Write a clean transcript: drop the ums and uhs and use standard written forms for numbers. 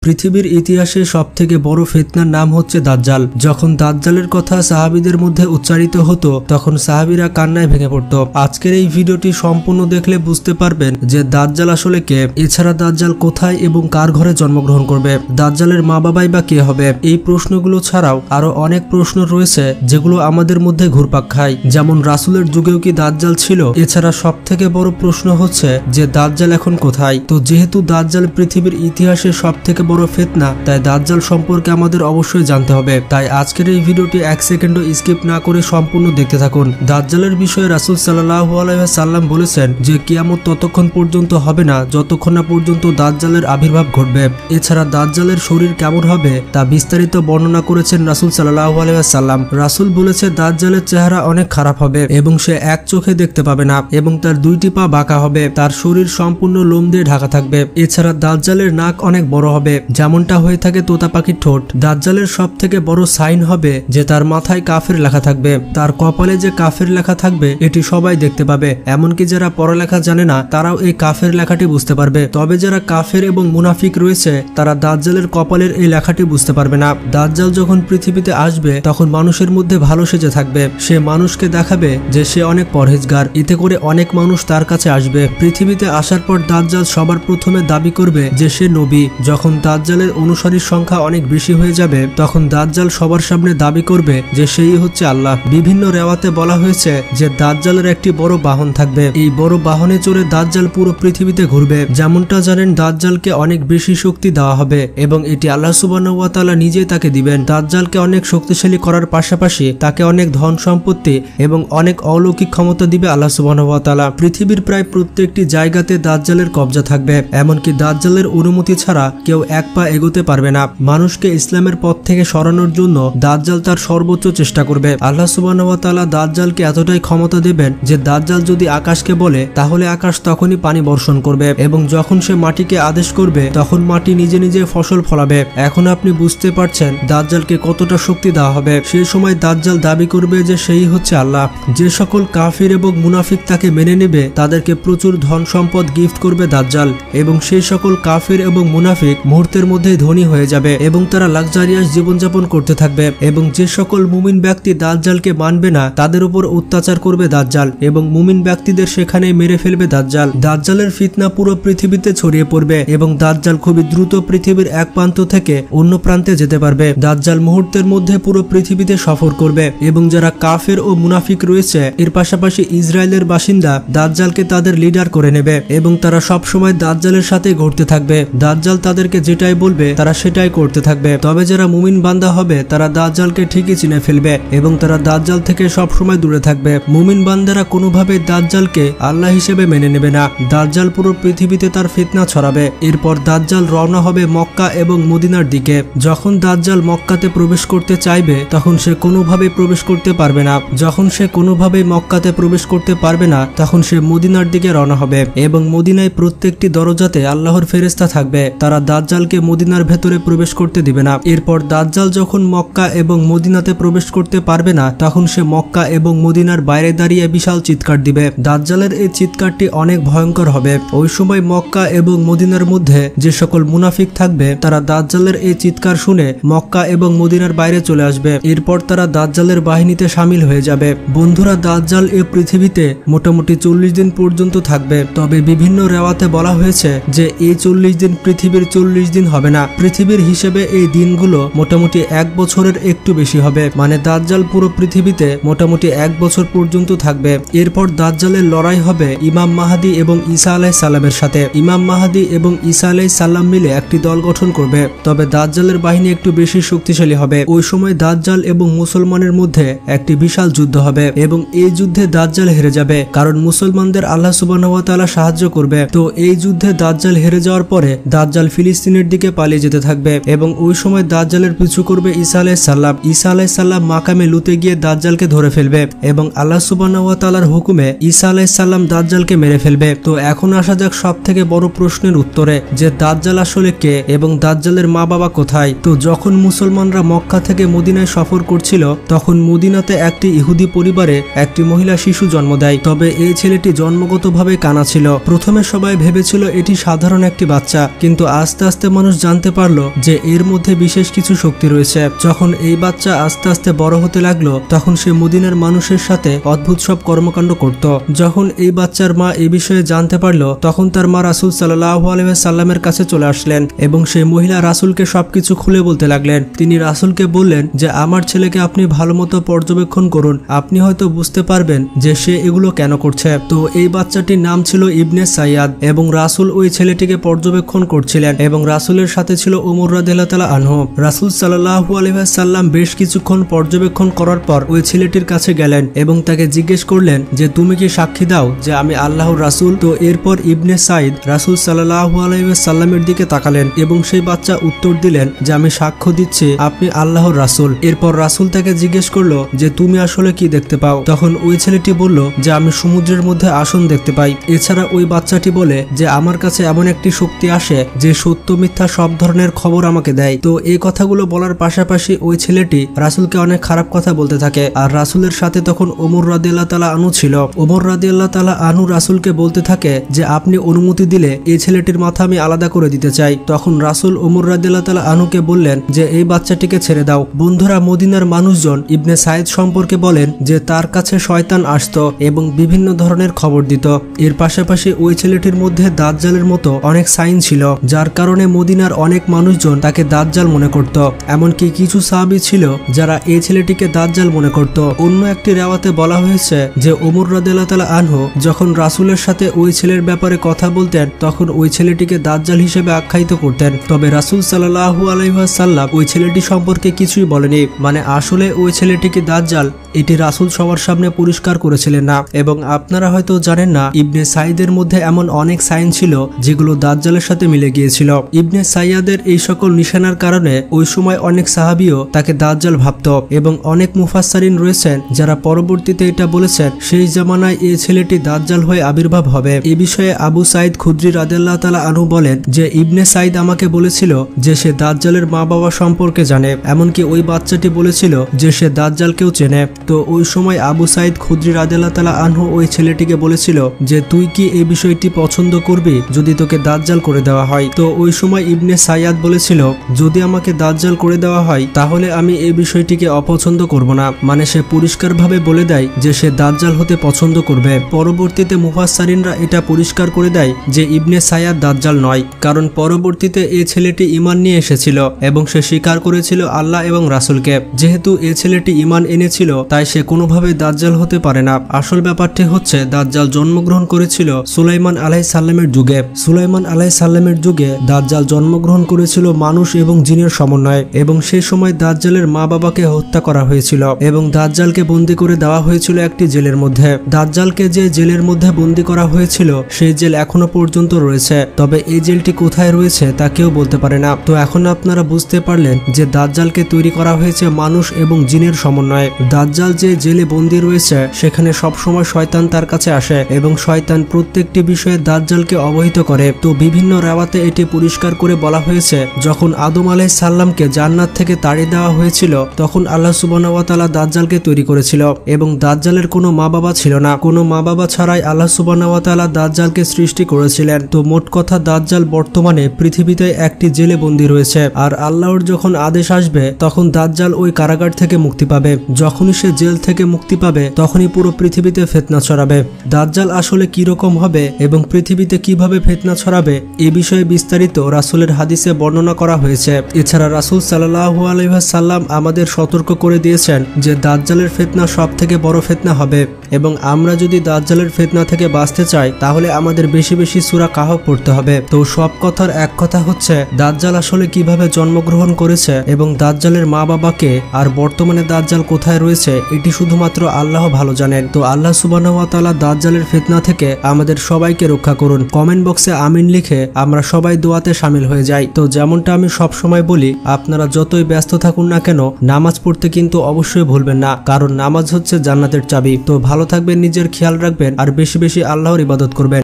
পৃথিবীর ইতিহাসে সবথেকে বড় ফিতনার নাম হচ্ছে দাজ্জাল। যখন দাজ্জালের কথা সাহাবীদের মধ্যে উচ্চারিত হতো তখন সাহাবীরা কান্নায় ভেঙে পড়ত। আজকের এই ভিডিওটি সম্পূর্ণ দেখলে বুঝতে পারবেন যে দাজ্জাল আসলে কে, এছাড়া দাজ্জাল কোথায় এবং কার ঘরে জন্মগ্রহণ করবে, দাজ্জালের মা বাবাই বা কে হবে। এই প্রশ্নগুলো ছাড়াও আরো অনেক প্রশ্ন রয়েছে যেগুলো আমাদের মধ্যে ঘুরপাক খায়, যেমন রাসূলের যুগেও কি দাজ্জাল ছিল। এছাড়া সবথেকে বড় প্রশ্ন হচ্ছে যে দাজ্জাল এখন কোথায়। তো যেহেতু দাজ্জাল পৃথিবীর ইতিহাসে সবথেকে বড় ফিতনা, তাই দাজ্জাল সম্পর্কে আমাদের অবশ্যই জানতে হবে। তাই আজকের এই ভিডিওটি এক সেকেন্ডও স্কিপ না করে সম্পূর্ণ দেখতে থাকুন। দাজ্জালের বিষয়ে রাসূল সাল্লাল্লাহু আলাইহি ওয়াসাল্লাম বলেছেন যে কিয়ামত ততক্ষণ পর্যন্ত হবে না যতক্ষণ না পর্যন্ত দাজ্জালের আবির্ভাব ঘটবে। এছাড়া দাজ্জালের শরীর কেমন হবে তা বিস্তারিত বর্ণনা করেছেন রাসূল সাল্লাল্লাহু আলাইহি ওয়াসাল্লাম। রাসূল বলেছে দাজ্জালের চেহারা অনেক খারাপ হবে এবং সে এক চোখে দেখতে পাবে না এবং তার দুইটি পা বাঁকা হবে, তার শরীর সম্পূর্ণ লোম দিয়ে ঢাকা থাকবে। এছাড়া দাজ্জালের নাক অনেক বড় হবে, যেমনটা হয়ে থাকে তোতা পাখির ঠোঁট। দাজ্জালের সব থেকে বড় সাইন হবে যে তার মাথায় কাফের লেখা থাকবে, তার কপালে যে কাফের লেখা থাকবে এটি সবাই দেখতে পাবে, এমনকি যারা পড়ালেখা জানে না তারাও এই কাফের লেখাটি বুঝতে পারবে। তবে যারা কাফের এবং মুনাফিক রয়েছে তারা দাজ্জালের কপালের এই লেখাটি বুঝতে পারবে না। দাজ্জাল যখন পৃথিবীতে আসবে তখন মানুষের মধ্যে ভালো সেজে থাকবে, সে মানুষকে দেখাবে যে সে অনেক পরহেজগার, এতে করে অনেক মানুষ তার কাছে আসবে। পৃথিবীতে আসার পর দাজ্জাল সবার প্রথমে দাবি করবে যে সে নবী। যখন দাজ্জালের অনুসারীর সংখ্যা অনেক বেশি হয়ে যাবে তখন দাজ্জাল সবার সামনে দাবি করবে যে সেই হচ্ছে আল্লাহ। বিভিন্ন রেওয়াতে বলা হয়েছে যে দাজ্জালের একটি বড় বাহন থাকবে, এই বড় বাহনে চড়ে দাজ্জাল পুরো পৃথিবীতে ঘুরবে। যেমনটা জানেন দাজ্জালকে অনেক বেশি শক্তি দেওয়া হবে এবং এটি আল্লাহ সুবহানাহু ওয়া তাআলা নিজেই তাকে দিবেন। দাজ্জালকে অনেক শক্তিশালী করার পাশাপাশি তাকে অনেক ধন সম্পত্তি এবং অনেক অলৌকিক ক্ষমতা দিবে আল্লাহ সুবহানাহু ওয়া তাআলা। পৃথিবীর প্রায় প্রত্যেকটি জায়গাতে দাজ্জালের কবজা থাকবে, এমনকি দাজ্জালের অনুমতি ছাড়া কেউ এক পা এগোতে পারবে না। মানুষকে ইসলামের পথ থেকে সরানোর জন্য দাজ্জাল তার সর্বোচ্চ চেষ্টা করবে। আল্লাহ সুবহানাহু ওয়া তাআলা দাজ্জালকে এতটাই ক্ষমতা দেবেন যে দাজ্জাল যদি আকাশকে বলে তাহলে আকাশ তখনই পানি বর্ষণ করবে এবং যখন সে মাটিকে আদেশ করবে তখন মাটি নিজে নিজে ফসল ফলাবে। এখন আপনি বুঝতে পারছেন দাজ্জালকে কতটা শক্তি দেওয়া হবে। সেই সময় দাজ্জাল দাবি করবে যে সেই হচ্ছে আল্লাহ। যে সকল কাফির এবং মুনাফিক তাকে মেনে নেবে তাদেরকে প্রচুর ধন সম্পদ গিফট করবে দাজ্জাল এবং সেই সকল কাফির এবং মুনাফিক মুহূর্তের মধ্যে ধনী হয়ে যাবে এবং তারা লাক্সারিয়াস জীবনযাপন করতে থাকবে। এবং যে সকল মুমিন ব্যক্তি দাজ্জালকে মানবে না তাদের উপর অত্যাচার করবে দাজ্জাল এবং মুমিন ব্যক্তিদের সেখানে মেরে ফেলবে দাজ্জাল। দাজ্জালের ফিতনা পুরো পৃথিবীতে ছড়িয়ে পড়বে এবং দাজ্জাল খুবই দ্রুত পৃথিবীর এক প্রান্ত থেকে অন্য প্রান্তে যেতে পারবে। দাজ্জাল মুহূর্তের মধ্যে পুরো পৃথিবীতে সফর করবে এবং যারা কাফের ও মুনাফিক রয়েছে এর পাশাপাশি ইসরায়েলের বাসিন্দা দাজ্জালকে তাদের লিডার করে নেবে এবং তারা সব সময় দাজ্জালের সাথে ঘুরতে থাকবে। দাজ্জাল তাদেরকে যেটাই বলবে তারা সেটাই করতে থাকবে। তবে যারা মুমিন বান্দা হবে তারা দাজ্জালকে ঠিকই চিনে ফেলবে এবং তারা দাজ্জাল থেকে সব সময় দূরে থাকবে। মুমিন বান্দারা কোনোভাবে দাজ্জালকে আল্লাহ হিসেবে মেনে নেবে না। দাজ্জাল পুরো পৃথিবীতে তার ফিতনা ছড়াবে। এরপর দাজ্জাল রওনা হবে মক্কা এবং মদিনার দিকে। যখন দাজ্জাল মক্কাতে প্রবেশ করতে চাইবে তখন সে কোনোভাবে প্রবেশ করতে পারবে না। যখন সে কোনোভাবে মক্কাতে প্রবেশ করতে পারবে না তখন সে মদিনার দিকে রওনা হবে এবং মদিনায় প্রত্যেকটি দরজাতে আল্লাহর ফেরেশতা থাকবে, তারা দাজ্জালকে মদিনার ভেতরে প্রবেশ করতে দিবে না। এরপর দাজ্জাল যখন মক্কা এবং মদিনাতে প্রবেশ করতে পারবে না তখন সে মক্কা এবং মদিনার বাইরে দাঁড়িয়ে বিশাল চিৎকার দিবে। দাজ্জালের এই চিৎকারটি অনেক ভয়ঙ্কর হবে। ওই সময় মক্কা এবং মদিনার মধ্যে যে সকল মুনাফিক থাকবে তারা দাজ্জালের এই চিৎকার শুনে মক্কা এবং মদিনার বাইরে চলে আসবে। এরপর তারা দাজ্জালের বাহিনীতে শামিল হয়ে যাবে। বন্ধুরা, দাজ্জাল এই পৃথিবীতে মোটামুটি 40 দিন পর্যন্ত থাকবে। তবে বিভিন্ন রেওয়াতে বলা হয়েছে যে এই 40 দিন পৃথিবীর 40 দিন হবে না, পৃথিবীর হিসেবে এই দিনগুলো মোটামুটি 1 বছরের একটু বেশি হবে। মানে দাজ্জাল পুরো পৃথিবীতে মোটামুটি 1 বছর পর্যন্ত থাকবে। এরপর দাজ্জালের লড়াই হবে ইমাম মাহদী এবং ঈসা আলাইহিস সালামের সাথে। ইমাম মাহদী এবং ঈসা আলাইহিস সালাম মিলে একটি দল গঠন করবে। তবে দাজ্জালের বাহিনী একটু বেশি শক্তিশালী হবে। ওই সময় দাজ্জাল এবং মুসলমানের মধ্যে একটি বিশাল যুদ্ধ হবে এবং এই যুদ্ধে দাজ্জাল হেরে যাবে কারণ মুসলমানদের আল্লাহ সুবহানাহু ওয়া তাআলা সাহায্য করবে। তো এই যুদ্ধে দাজ্জাল হেরে যাওয়ার পরে দাজ্জাল ফিলিস্তিনের দিকে পালিয়ে যেতে থাকবে এবং ওই সময় দাজ্জালের পিছু করবে ঈসা আলাইহিস সালাম। ঈসা আলাইহিস সালাম মাকামে লুতে গিয়ে দাজ্জালকে ধরে ফেলবে এবং আল্লাহ সুবহানাহু ওয়া তাআলার হুকুমে ঈসা আলাইহিস সালাম দাজ্জালকে মেরে ফেলবে। তো এখন আসা যাক সবথেকে বড় প্রশ্নের উত্তরে যে দাজ্জাল আসলে কে এবং দাজ্জালের মা বাবা কোথায়। তো যখন মুসলমানরা মক্কা থেকে মদিনায় সফর করছিল তখন মদিনাতে একটি ইহুদি পরিবারে একটি মহিলা শিশু জন্ম দেয়। তবে এই ছেলেটি জন্মগতভাবে কানা ছিল। প্রথমে সবাই ভেবেছিল এটি সাধারণ একটি বাচ্চা, কিন্তু আস্তে আস্তে মানুষ জানতে পারলো যে এর মধ্যে বিশেষ কিছু শক্তি রয়েছে। যখন এই বাচ্চা আস্তে আস্তে বড় হতে লাগলো তখন সে মদিনার মানুষের সাথে অদ্ভুত সব কর্মকাণ্ড করত। যখন এই বাচ্চার মা এই বিষয়ে জানতে পারলো তখন তার মা রাসূল সাল্লাল্লাহু আলাইহি ওয়াসাল্লামের কাছে চলে আসলেন এবং সেই মহিলা রাসূলকে সবকিছু খুলে বলতে লাগলেন। তিনি রাসূলকে বললেন যে আমার ছেলেকে আপনি ভালোমতো পর্যবেক্ষণ করুন, আপনি হয়তো বুঝতে পারবেন যে সে এগুলো কেন করছে। তো এই বাচ্চাটির নাম ছিল ইবনে সাইয়াদ এবং রাসূল ওই ছেলেটিকে পর্যবেক্ষণ করছিলেন এবং রাসূলের সাথে ছিল ওমর রাদিয়াল্লাহু তাআলা আনহু। রাসূল সাল্লাল্লাহু আলাইহি ওয়াসাল্লাম বেশ কিছুক্ষণ পর্যবেক্ষণ করার পর ওই ছেলেটির কাছে গেলেন এবং তাকে জিজ্ঞেস করলেন যে তুমি কি সাক্ষী দাও যে আমি আল্লাহর রাসূল? তো এরপর ইবনে সাইদ রাসূল সাল্লাল্লাহু আলাইহি ওয়াসাল্লামের দিকে তাকালেন এবং সেই বাচ্চা উত্তর দিলেন যে আমি সাক্ষ্য দিচ্ছি আপনি আল্লাহর রাসূল। এরপর রাসূল তাকে জিজ্ঞেস করলো যে তুমি আসলে কি দেখতে পাও? তখন ওই ছেলেটি বলল যে আমি সমুদ্রের মধ্যে আসন দেখতে পাই। এছাড়া ওই বাচ্চাটি বলে যে আমার কাছে এমন একটি শক্তি আসে যে সত্য মিথ্যা সব ধরনের খবর আমাকে দেয়। তো এই কথাগুলো বলার পাশাপাশি ওই ছেলেটি রাসূলকে অনেক খারাপ কথা বলতে থাকে। আর রাসূলের সাথে তখন ওমর রাদিয়াল্লাহু তাআলা আনহু ছিল। ওমর রাদিয়াল্লাহু তাআলা আনহু রাসূলকে বলতে থাকে যে আপনি অনুমতি দিলে এই ছেলেটির মাথা আমি আলাদা করে দিতে চাই। তখন রাসূল ওমর রাদিয়াল্লাহু তাআলা আনহুকে বললেন যে এই বাচ্চাটিকে ছেড়ে দাও। বন্ধুরা, মদিনার মানুষজন ইবনে সাইদ সম্পর্কে বলেন যে তার কাছে শয়তান আসতো এবং বিভিন্ন ধরনের খবর দিত। এর পাশাপাশি ওই ছেলেটির মধ্যে দাজ্জালের মতো অনেক সাইন ছিল, যার কারণে মদিনার অনেক মানুষজন তাকে দাজ্জাল মনে করত। এমনকি কিছু সাহাবী ছিল যারা এই ছেলেটিকে দাজ্জাল মনে করত। অন্য একটি রিওয়ায়াতে বলা হয়েছে যে ওমর রাদিয়াল্লাহু তাআলা আনহু যখন রাসূলের সাথে ওই ছেলের ব্যাপারে কথা বলতেন তখন ওই ছেলেটিকে দাজ্জাল হিসেবে আখ্যায়িত করতেন। তবে রাসূল সাল্লাল্লাহু আলাইহি ওয়াসাল্লাম ওই ছেলেটি সম্পর্কে কিছুই বলেনি। মানে আসলে ওই ছেলেটিকে দাজ্জাল এটি রাসূল সবার সামনে পরিষ্কার করেছিলেন না। এবং আপনারা হয়তো জানেন না ইবনে সাইদের মধ্যে এমন অনেক সাইন ছিল যেগুলো দাজ্জালের সাথে মিলে গিয়েছিল। ইবনে সাইয়াদের এই সকল নিশানার কারণে ওই সময় অনেক সাহাবীও তাকে দাজ্জাল ভাবত এবং অনেক মুফাসসিরিন রয়েছেন যারা পরবর্তীতে এটা বলেছেন সেই জামানায় এই ছেলেটি দাজ্জাল হয়ে আবির্ভাব হবে। এই বিষয়ে আবু সাইদ খুদরি রাদিয়াল্লাহু তাআলা আনহু বলেন যে ইবনে সাইদ আমাকে বলেছিল যে সে দাজ্জালের মা বাবা সম্পর্কে জানে, এমনকি ওই বাচ্চাটি বলেছিল যে সে দাজ্জালকেও চেনে। তো ওই সময় আবু সাইদ খুদরি রাদিয়াল্লাহু তাআলা আনহু ওই ছেলেটিকে বলেছিল যে তুই কি এই বিষয়টি পছন্দ করবি যদি তোকে দাজ্জাল করে দেওয়া হয়? তো ওই সময় ইবনে সাইয়াদ বলেছিল যদি আমাকে দাজ্জাল করে দেওয়া হয় তাহলে আমি এই বিষয়টিকে অপছন্দ করব না। মানে সে পরিষ্কারভাবে বলে দেয় যে সে দাজ্জাল হতে পছন্দ করবে। পরবর্তীতে মুফাসসিরিনরা এটা পরিষ্কার করে দেয় যে ইবনে সাইয়াদ দাজ্জাল নয়, কারণ পরবর্তীতে এই ছেলেটি ঈমান নিয়ে এসেছিল এবং সে স্বীকার করেছিল আল্লাহ এবং রাসূলকে। যেহেতু এই ছেলেটি ঈমান এনেছিল তাই সে কোনোভাবে দাজ্জাল হতে পারে না। আসল ব্যাপারটি হচ্ছে দাজ্জাল জন্মগ্রহণ করেছিল সুলাইমান আলাইহিস সালামের যুগে। সুলাইমান আলাইহিস সালামের যুগে দাজ্জাল জন্মগ্রহণ করেছিল মানুষ এবং জিনের সমন্বয়ে এবং সেই সময় দাজ্জালের মা বাবাকে হত্যা করা হয়েছিল এবং দাজ্জালকে বন্দী করে দেওয়া হয়েছিল একটি জেলের মধ্যে। দাজ্জালকে যে জেলের মধ্যে বন্দী করা হয়েছিল সেই জেল এখনো পর্যন্ত রয়েছে, তবে এই জেলটি কোথায় রয়েছে তা কেউ বলতে পারে না। তো এখন আপনারা বুঝতে পারলেন যে দাজ্জালকে তৈরি করা হয়েছে মানুষ এবং জিনের সমন্বয়ে। দাজ্জাল যে জেলে বন্দী রয়েছে সেখানে সবসময় শয়তান তার কাছে আসে এবং শয়তান প্রত্যেকটি বিষয়ে দাজ্জালকে অবহিত করে। তো বিভিন্ন রিওয়ায়াতে এটি পরিষ্কার করে বলা হয়েছে যখন আদম আলাইহিস সালামকে জান্নাত থেকে তাড়িয়ে দেওয়া হয়েছিল তখন আল্লাহ সুবহানাহু ওয়া তাআলা দাজ্জালকে তৈরি করেছিল এবং দাজ্জালের কোনো মা বাবা ছিল না। কোনো মা বাবা ছাড়াই আল্লাহ সুবহানাহু ওয়া তাআলা দাজ্জালকে সৃষ্টি করেছিলেন। তো মোট কথা দাজ্জাল বর্তমানে পৃথিবীতে একটি জেলে বন্দী রয়েছে আর আল্লাহর যখন আদেশ আসবে তখন দাজ্জাল ওই কারাগার থেকে মুক্তি পাবে। যখনই সে জেল থেকে মুক্তি পাবে তখনই পুরো পৃথিবীতে ফিতনা ছড়াবে। দাজ্জাল আসলে কি রকম হবে এবং পৃথিবীতে কিভাবে ফিতনা ছড়াবে এই বিষয়ে বিস্তারিত রাসূলের হাদিসে বর্ণনা করা হয়েছে। এছাড়া রাসূল সাল্লাল্লাহু আলাইহি ওয়াসাল্লাম আমাদের সতর্ক করে দিয়েছেন যে দাজ্জালের ফিতনা সবথেকে বড় ফিতনা হবে এবং আমরা যদি দাজ্জালের ফিতনা থেকে বাঁচতে চাই তাহলে আমাদের বেশি বেশি সূরা কাহফ পড়তে হবে। তো সব কথার এক কথা হচ্ছে দাজ্জাল আসলে কিভাবে জন্মগ্রহণ করেছে এবং দাজ্জালের মা বাবাকে আর বর্তমানে দাজ্জাল কোথায় রয়েছে এটি শুধুমাত্র আল্লাহ ভালো জানেন। তো আল্লাহ সুবহানাহু ওয়া তাআলা দাজ্জালের ফিতনা থেকে আমাদের সবাইকে রক্ষা করুন। কমেন্ট বক্সে আমিন লিখে আমরা সবাই দোয়াতে শামিল হয়ে যাই। তো যেমনটা আমি সব সময় বলি আপনারা যতই ব্যস্ত থাকুন না কেন নামাজ পড়তে কিন্তু অবশ্যই ভুলবেন না, কারণ নামাজ হচ্ছে জান্নাতের চাবি। তো ভালো থাকবেন, নিজের খেয়াল রাখবেন আর বেশি বেশি আল্লাহর ইবাদত করবেন।